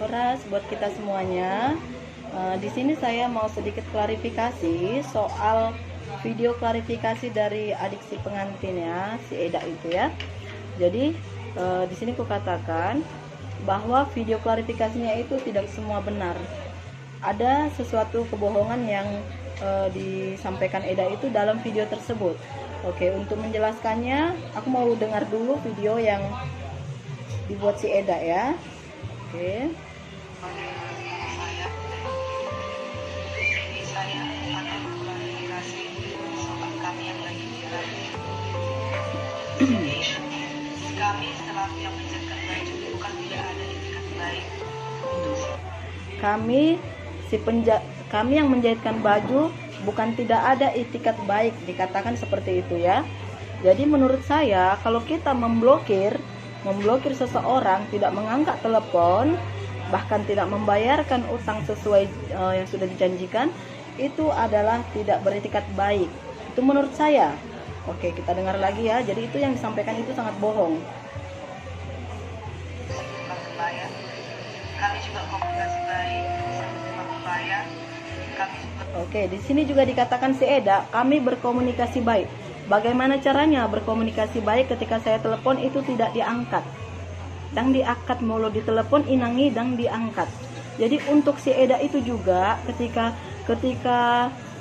Horas buat kita semuanya. Di sini saya mau sedikit klarifikasi soal video klarifikasi dari adik si pengantin ya, si Eda itu ya. Jadi di sini aku katakan bahwa video klarifikasinya itu tidak semua benar. Ada sesuatu kebohongan yang disampaikan Eda itu dalam video tersebut. Oke, untuk menjelaskannya, aku mau dengar dulu video yang dibuat si Eda ya. Oke. Saya akan klarifikasi soal kami yang lagi viral. Jadi kami selaku yang menjaga baju bukan tidak ada etikat baik untuk kami yang menjahitkan baju bukan tidak ada itikat baik, dikatakan seperti itu ya. Jadi menurut saya kalau kita memblokir seseorang, tidak mengangkat telepon, bahkan tidak membayarkan utang sesuai yang sudah dijanjikan, itu adalah tidak beretikat baik. Itu menurut saya. Oke, kita dengar lagi ya. Jadi itu yang disampaikan itu sangat bohong. kebaya. Kami juga komunikasi baik sama terima kebaya. Kami juga Oke, di sini juga dikatakan si Eda, kami berkomunikasi baik. Bagaimana caranya berkomunikasi baik ketika saya telepon itu tidak diangkat? Dang diangkat mulu di telepon inangi dang diangkat. Jadi untuk si Eda itu juga ketika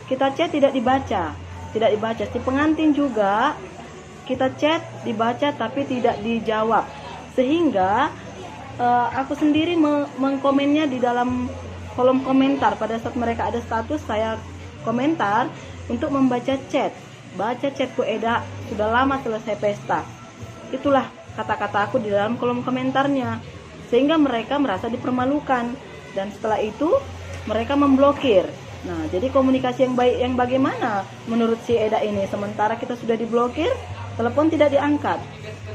kita chat tidak dibaca. Si pengantin juga kita chat dibaca tapi tidak dijawab. Sehingga aku sendiri mengkomennya di dalam kolom komentar. Pada saat mereka ada status, saya komentar untuk membaca chat. Baca chatku Eda, sudah lama selesai pesta. Itulah kata-kata aku di dalam kolom komentarnya. Sehingga mereka merasa dipermalukan. Dan setelah itu mereka memblokir. Nah, jadi komunikasi yang baik yang bagaimana menurut si Eda ini? Sementara kita sudah diblokir, telepon tidak diangkat.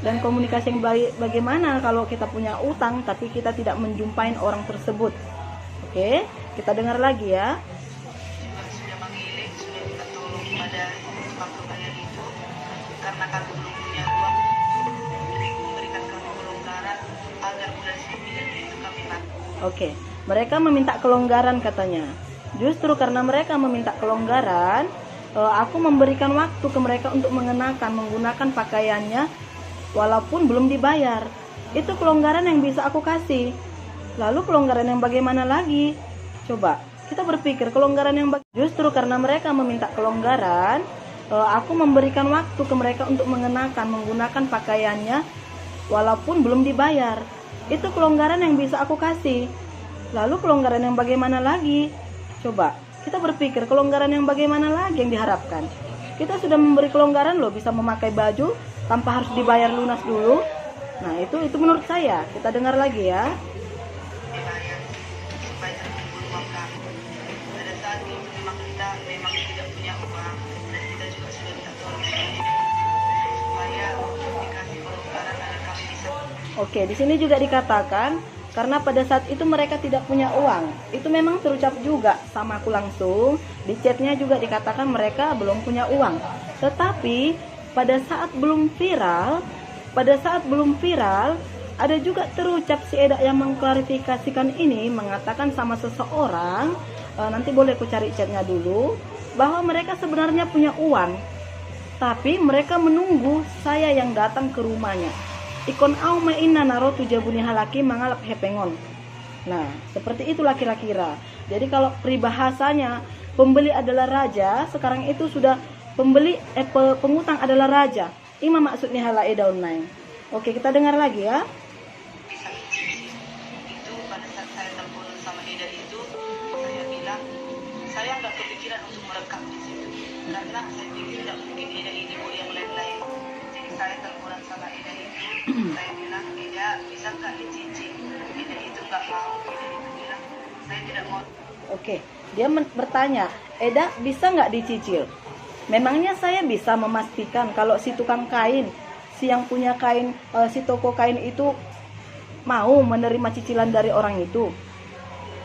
Dan komunikasi yang baik bagaimana kalau kita punya utang tapi kita tidak menjumpai orang tersebut? Oke, kita dengar lagi ya. sudah mengilik, sudah minta tolong pada tukang kebaya itu karena kami belum punya uang memberikan kami kelonggaran agar bulan 9 itu kami bantu. Oke, mereka meminta kelonggaran katanya. Justru karena mereka meminta kelonggaran, aku memberikan waktu ke mereka untuk menggunakan pakaiannya walaupun belum dibayar. Itu kelonggaran yang bisa aku kasih. Lalu kelonggaran yang bagaimana lagi? Coba kita berpikir kelonggaran yang justru karena mereka meminta kelonggaran, aku memberikan waktu ke mereka untuk menggunakan pakaiannya walaupun belum dibayar. Itu kelonggaran yang bisa aku kasih. Lalu kelonggaran yang bagaimana lagi? Coba kita berpikir kelonggaran yang bagaimana lagi yang diharapkan. Kita sudah memberi kelonggaran loh, bisa memakai baju tanpa harus dibayar lunas dulu. Nah itu menurut saya. Kita dengar lagi ya. Dibayar supaya terkumpul uang kami. Pada saat itu memang kita tidak punya uang dan kita juga sudah minta tolong supaya dikasih kelonggaran agar kami bisa. Oke, di sini juga dikatakan karena pada saat itu mereka tidak punya uang. Itu memang terucap juga sama aku langsung. Di chatnya juga dikatakan mereka belum punya uang. Tetapi pada saat belum viral, ada juga terucap si Eda yang mengklarifikasikan ini, mengatakan sama seseorang, nanti boleh aku cari chatnya dulu, bahwa mereka sebenarnya punya uang, tapi mereka menunggu saya yang datang ke rumahnya. Ikon au maina naro tujabuni halaki mangalap hepengon. Nah, seperti itulah kira-kira. Jadi kalau peribahasanya pembeli adalah raja, sekarang itu sudah pengutang adalah raja. Ima maksudnya hala Eda online. Oke, kita dengar lagi ya. Bisa itu pada saat saya telepon sama Eda itu saya bilang saya nggak kepikiran untuk merekam di situ karena saya pikir tidak mungkin Eda ini mau yang lain-lain. Jadi saya teleponan sama Eda itu saya bilang Eda bisa nggak dicicil. Eda itu nggak mau. Eda itu bilang saya tidak mau. Oke, dia bertanya, Eda bisa nggak dicicil? Memangnya saya bisa memastikan kalau si tukang kain, si yang punya kain, si toko kain itu mau menerima cicilan dari orang itu?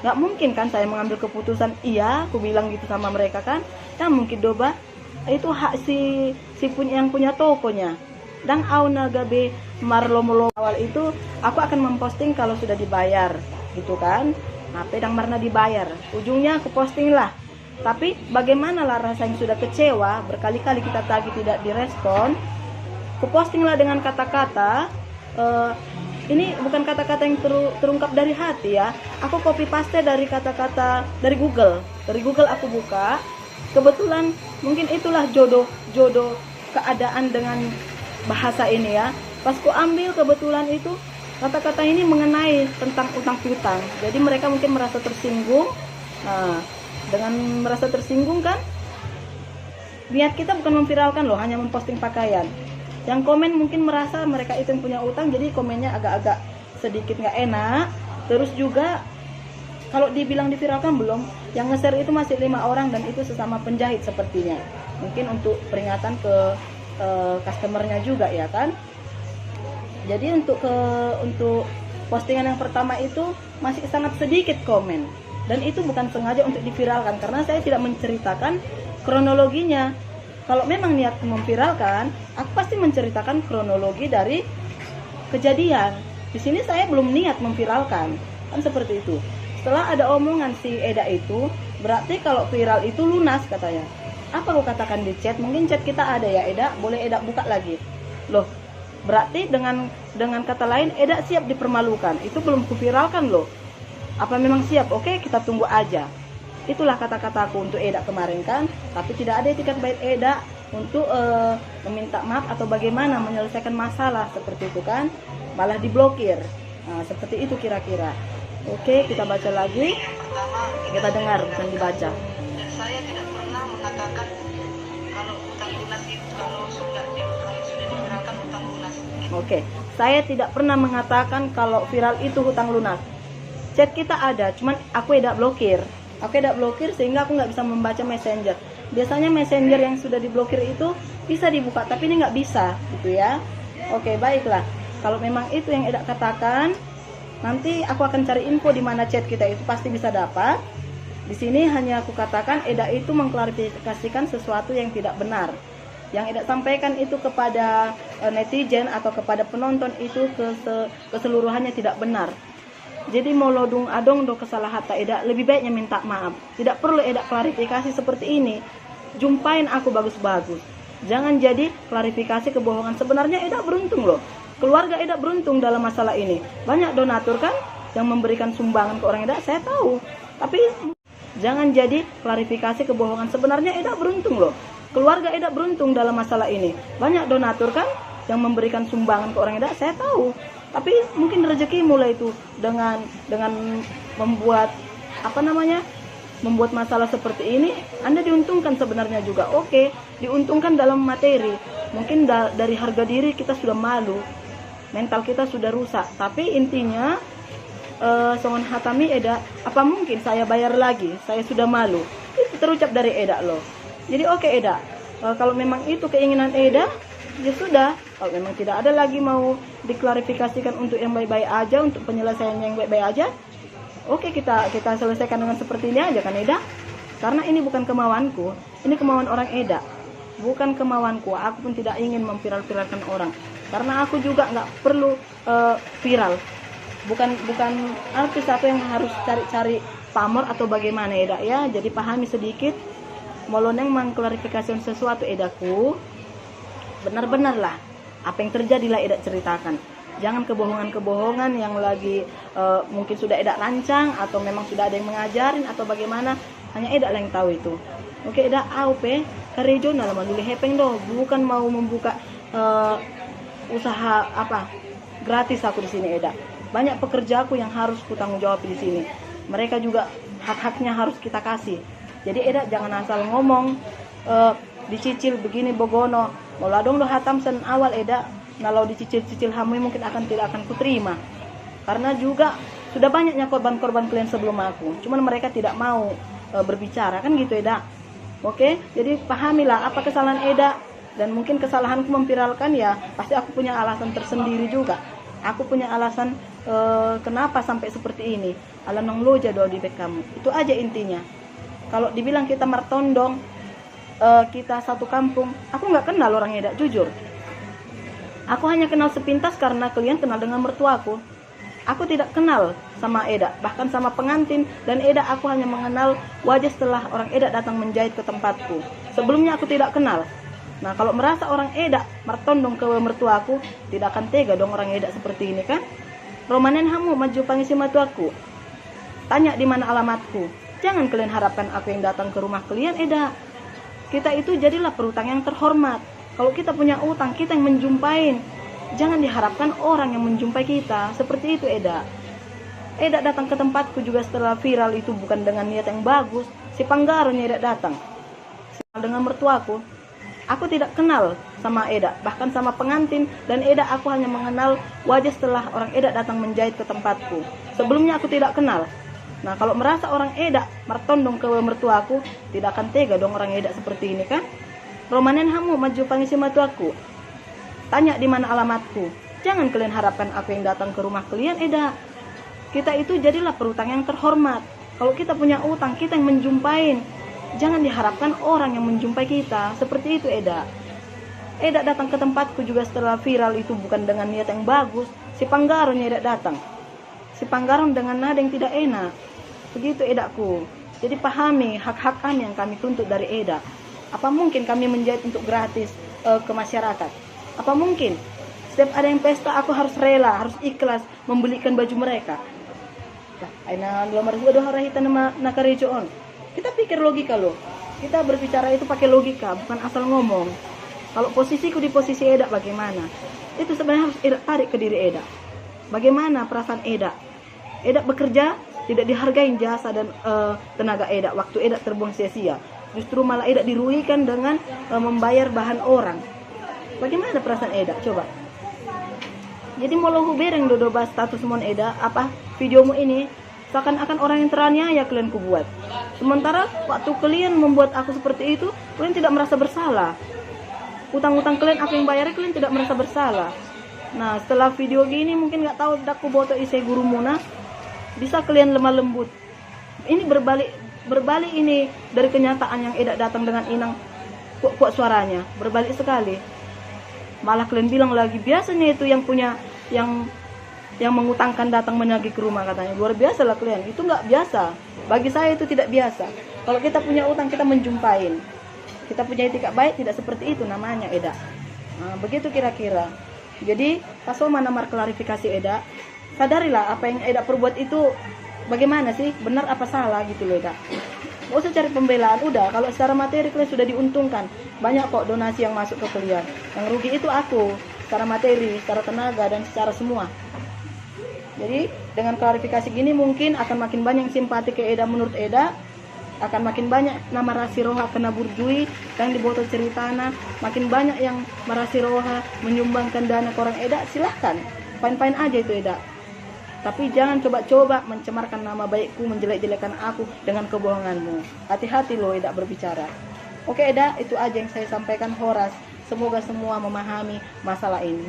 Nggak mungkin kan saya mengambil keputusan, iya, aku bilang gitu sama mereka kan? Ya mungkin doba, itu hak si yang punya tokonya. Dan au nagabe marlomolo awal itu, aku akan memposting kalau sudah dibayar. gitu kan. Nah, pedang Marna dibayar, ujungnya aku posting lah. Tapi bagaimana lah rasanya, sudah kecewa, berkali-kali kita tagih tidak direspon. Aku posting lah dengan kata-kata, ini bukan kata-kata yang terungkap dari hati ya. Aku copy paste dari kata-kata dari Google. Dari Google aku buka. Kebetulan mungkin itulah jodoh keadaan dengan bahasa ini ya. Pas ku ambil kebetulan itu kata-kata ini mengenai tentang utang piutang. Jadi mereka mungkin merasa tersinggung. Nah, dengan merasa tersinggung kan, niat kita bukan memviralkan loh, hanya memposting pakaian. Yang komen mungkin merasa mereka itu yang punya utang, jadi komennya agak-agak sedikit nggak enak. Terus juga kalau dibilang diviralkan belum, yang nge-share itu masih 5 orang dan itu sesama penjahit sepertinya. Mungkin untuk peringatan ke customernya juga ya kan. Jadi untuk postingan yang pertama itu masih sangat sedikit komen, dan itu bukan sengaja untuk diviralkan karena saya tidak menceritakan kronologinya. Kalau memang niat memviralkan, aku pasti menceritakan kronologi dari kejadian. Di sini saya belum niat memviralkan, kan seperti itu. Setelah ada omongan si Eda itu, berarti kalau viral itu lunas katanya. Apa aku katakan di chat? Mungkin chat kita ada ya Eda, boleh Eda buka lagi. Loh, berarti dengan kata lain Eda siap dipermalukan. Itu belum kuviralkan loh. Apa memang siap? Oke, kita tunggu aja. Itulah kata-kataku untuk Eda kemarin kan. Tapi tidak ada etikat baik Eda untuk meminta maaf atau bagaimana menyelesaikan masalah seperti itu kan. Malah diblokir. Nah, seperti itu kira-kira. Oke, kita baca lagi. Pertama, Kita dengar dan dibaca. dan saya tidak pernah mengatakan kalau utang lunas itu kalau sudah diviralkan utang lunas. Oke, saya tidak pernah mengatakan kalau viral itu hutang lunas. Chat kita ada, cuman aku tidak blokir. Aku tidak blokir sehingga aku nggak bisa membaca messenger. Biasanya messenger yang sudah diblokir itu bisa dibuka, tapi ini nggak bisa, gitu ya. Oke, baiklah. Kalau memang itu yang Eda katakan, nanti aku akan cari info di mana chat kita itu pasti bisa dapat. Di sini hanya aku katakan Eda itu mengklarifikasikan sesuatu yang tidak benar. Yang Eda sampaikan itu kepada netizen atau kepada penonton itu keseluruhannya tidak benar. Jadi mau lodung adong do kesalahan Eda, lebih baiknya minta maaf. Tidak perlu Eda klarifikasi seperti ini. Jumpain aku bagus-bagus. Jangan jadi klarifikasi kebohongan. Sebenarnya Eda beruntung loh. Keluarga Eda beruntung dalam masalah ini. Banyak donatur kan yang memberikan sumbangan ke orang Eda, saya tahu. Tapi jangan jadi klarifikasi kebohongan. Sebenarnya Eda beruntung loh. Keluarga Eda beruntung dalam masalah ini. Banyak donatur kan yang memberikan sumbangan ke orang Eda, saya tahu. Tapi mungkin rezeki mulai itu dengan membuat membuat masalah seperti ini. Anda diuntungkan sebenarnya juga. Oke, diuntungkan dalam materi. Mungkin dari harga diri kita sudah malu, mental kita sudah rusak. Tapi intinya songon hatami Eda, apa mungkin saya bayar lagi? Saya sudah malu. Itu terucap dari Eda loh. Jadi oke Eda, kalau memang itu keinginan Eda, ya sudah. Kalau memang tidak ada lagi mau diklarifikasikan untuk yang baik-baik aja, untuk penyelesaian yang baik-baik aja, oke, kita selesaikan dengan seperti ini aja kan Eda. Karena ini bukan kemauanku, ini kemauan orang Eda, bukan kemauanku. Aku pun tidak ingin memviral-viralkan orang, karena aku juga nggak perlu viral. Bukan artis apa yang harus cari-cari pamor atau bagaimana Eda ya. Jadi pahami sedikit. Moloneng mengklarifikasi sesuatu Edaku, benar-benar lah apa yang terjadi lah Eda ceritakan. Jangan kebohongan-kebohongan yang lagi mungkin sudah Eda rancang atau memang sudah ada yang mengajarin atau bagaimana, hanya Eda lah yang tahu itu. Oke Eda, AUP karejo na laman dulu hepeng do, bukan mau membuka usaha apa gratis aku di sini Eda. Banyak pekerjaku yang harus kutanggung jawab di sini. Mereka juga hak-haknya harus kita kasih. Jadi Eda jangan asal ngomong dicicil begini bogono. Mau ladong lo hatam sen awal Eda, kalau dicicil-cicil hamui mungkin tidak akan kuterima. Karena juga sudah banyaknya korban-korban klien sebelum aku. Cuman mereka tidak mau berbicara kan gitu Eda. Oke, jadi pahamilah apa kesalahan Eda, dan mungkin kesalahanku memviralkan ya pasti aku punya alasan tersendiri juga. Aku punya alasan kenapa sampai seperti ini. Alanong lo jado di bek kamu. Itu aja intinya. Kalau dibilang kita martondong, kita satu kampung, aku nggak kenal orang Eda, jujur. Aku hanya kenal sepintas karena kalian kenal dengan mertuaku. Aku tidak kenal sama Eda, bahkan sama pengantin, dan Eda aku hanya mengenal wajah setelah orang Eda datang menjahit ke tempatku. Sebelumnya aku tidak kenal. Nah, kalau merasa orang Eda mertondong ke mertuaku, tidak akan tega dong orang Eda seperti ini kan? Romanen hamu maju pangisi matuaku. Tanya di mana alamatku. Jangan kalian harapkan aku yang datang ke rumah kalian, Eda. Kita itu jadilah perutang yang terhormat. Kalau kita punya utang, kita yang menjumpain. Jangan diharapkan orang yang menjumpai kita. Seperti itu, Eda. Eda datang ke tempatku juga setelah viral itu bukan dengan niat yang bagus. Si Panggaronya Eda datang. Dengan mertuaku. Aku tidak kenal sama Eda, bahkan sama pengantin, dan Eda aku hanya mengenal wajah setelah orang Eda datang menjahit ke tempatku. Sebelumnya aku tidak kenal. Nah, kalau merasa orang Eda mertondong ke mertuaku, tidak akan tega dong orang Eda seperti ini kan? Romanen hamu maju pangisi matuaku. Tanya di mana alamatku. Jangan kalian harapkan aku yang datang ke rumah kalian, Eda. Kita itu jadilah perutang yang terhormat. Kalau kita punya utang, kita yang menjumpain. Jangan diharapkan orang yang menjumpai kita. Seperti itu, Eda. Eda datang ke tempatku juga setelah viral itu bukan dengan niat yang bagus. Si Panggaronya Eda datang. Si Panggaron dengan nada yang tidak enak. Begitu, Edaku. Jadi pahami hak-hak kami yang kami tuntut dari Eda. Apa mungkin kami menjahit untuk gratis ke masyarakat? Apa mungkin setiap ada yang pesta aku harus rela, harus ikhlas membelikan baju mereka? Aina lamar sudah harahita nama nakarejoon. Kita pikir logika loh. Kita berbicara itu pakai logika, bukan asal ngomong. Kalau posisiku di posisi Eda bagaimana? Itu sebenarnya harus Eda tarik ke diri Eda. Bagaimana perasaan Eda? Eda bekerja tidak dihargai jasa dan tenaga Eda. Waktu Eda terbuang sia-sia. Justru malah Eda dirugikan dengan membayar bahan orang. Bagaimana perasaan Eda? Coba. Jadi mau lo bereng dodo bahas status mon Eda, apa videomu ini seakan-akan orang yang teraniaya kalian kubuat. Sementara waktu kalian membuat aku seperti itu, kalian tidak merasa bersalah. Utang-utang kalian aku yang bayar, kalian tidak merasa bersalah. Nah, setelah video gini mungkin nggak tahu daku boto isi guru muna, bisa kalian lemah lembut. Ini berbalik ini dari kenyataan yang Eda datang dengan inang kuat suaranya, berbalik sekali. Malah kalian bilang lagi biasanya itu yang punya yang mengutangkan datang menagih ke rumah katanya. Luar biasa lah kalian. Itu nggak biasa. Bagi saya itu tidak biasa. Kalau kita punya utang kita menjumpain. Kita punya etikat baik tidak seperti itu namanya, Eda. Nah, begitu kira-kira. Jadi pas mana klarifikasi Eda, sadarilah apa yang Eda perbuat itu bagaimana sih, benar apa salah gitu loh, Eda. Gak usah cari pembelaan, udah kalau secara materi kalian sudah diuntungkan. Banyak kok donasi yang masuk ke kalian. Yang rugi itu aku, secara materi, secara tenaga, dan secara semua. Jadi dengan klarifikasi gini mungkin akan makin banyak yang simpati ke Eda menurut Eda, akan makin banyak nama Rasiroha kena burjui yang dibotol ceritana, makin banyak yang Rasiroha menyumbangkan dana ke orang Eda, silahkan, fine-fine aja itu Eda. Tapi jangan coba-coba mencemarkan nama baikku, menjelek-jelekan aku dengan kebohonganmu. Hati-hati loh Eda berbicara. Oke Eda, itu aja yang saya sampaikan Horas. Semoga semua memahami masalah ini.